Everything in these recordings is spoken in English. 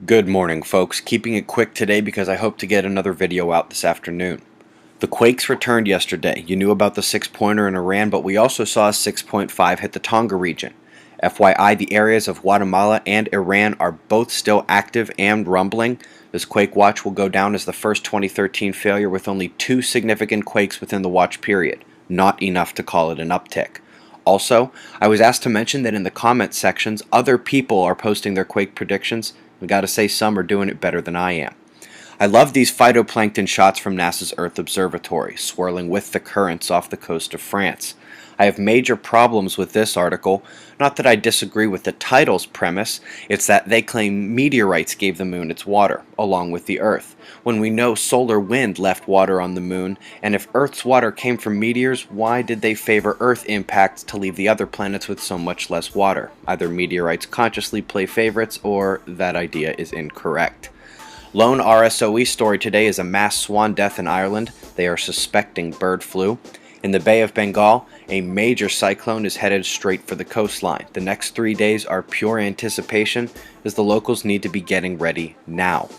Good morning, folks. Keeping it quick today because I hope to get another video out this afternoon. The quakes returned yesterday. You knew about the 6-pointer in Iran, but we also saw a 6.5 hit the Tonga region. FYI, the areas of Guatemala and Iran are both still active and rumbling. This quake watch will go down as the first 2013 failure with only 2 significant quakes within the watch period. Not enough to call it an uptick. Also, I was asked to mention that in the comment sections, other people are posting their quake predictions. I gotta say, some are doing it better than I am. I love these phytoplankton shots from NASA's Earth Observatory, swirling with the currents off the coast of France. I have major problems with this article. Not that I disagree with the title's premise, it's that they claim meteorites gave the moon its water, along with the Earth, when we know solar wind left water on the moon, and if Earth's water came from meteors, why did they favor Earth impacts to leave the other planets with so much less water? Either meteorites consciously play favorites, or that idea is incorrect. Lone RSOE story today is a mass swan death in Ireland. They are suspecting bird flu. In the Bay of Bengal, a major cyclone is headed straight for the coastline. The next 3 days are pure anticipation as the locals need to be getting ready now.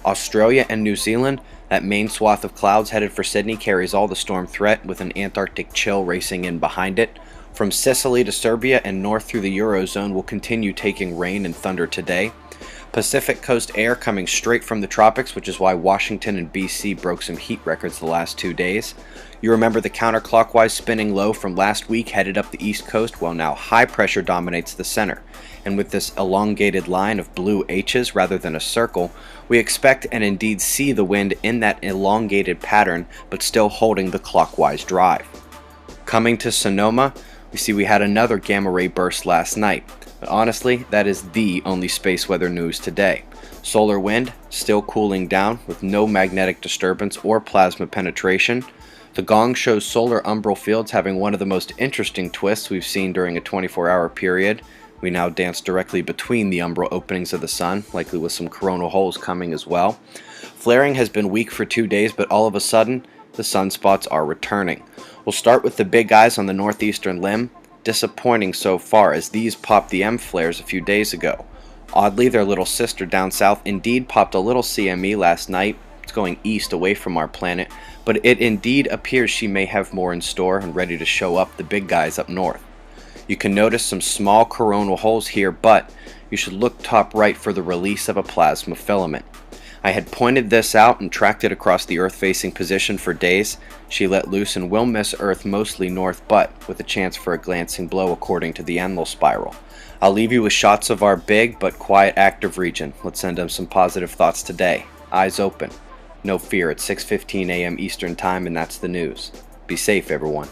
Australia and New Zealand, that main swath of clouds headed for Sydney carries all the storm threat with an Antarctic chill racing in behind it. From Sicily to Serbia and north through the Eurozone will continue taking rain and thunder today. Pacific coast air coming straight from the tropics, which is why Washington and BC broke some heat records the last 2 days. You remember the counterclockwise spinning low from last week headed up the east coast, while now high pressure dominates the center. And with this elongated line of blue H's rather than a circle, we expect and indeed see the wind in that elongated pattern, but still holding the clockwise drive. Coming to Sonoma, we see we had another gamma ray burst last night. But honestly, that is the only space weather news today. Solar wind still cooling down with no magnetic disturbance or plasma penetration. The gong shows solar umbral fields having one of the most interesting twists we've seen during a 24-hour period. We now dance directly between the umbral openings of the sun, likely with some coronal holes coming as well. Flaring has been weak for 2 days, but all of a sudden, the sunspots are returning. We'll start with the big eyes on the northeastern limb. Disappointing so far, as these popped the M flares a few days ago. Oddly, their little sister down south indeed popped a little CME last night. It's going east away from our planet, but it indeed appears she may have more in store and ready to show up the big guys up north. You can notice some small coronal holes here, but you should look top right for the release of a plasma filament. I had pointed this out and tracked it across the Earth-facing position for days. She let loose and will miss Earth mostly north, but with a chance for a glancing blow according to the Enlil spiral. I'll leave you with shots of our big but quiet active region. Let's send them some positive thoughts today. Eyes open. No fear, it's 6:15 a.m. Eastern Time, and that's the news. Be safe, everyone.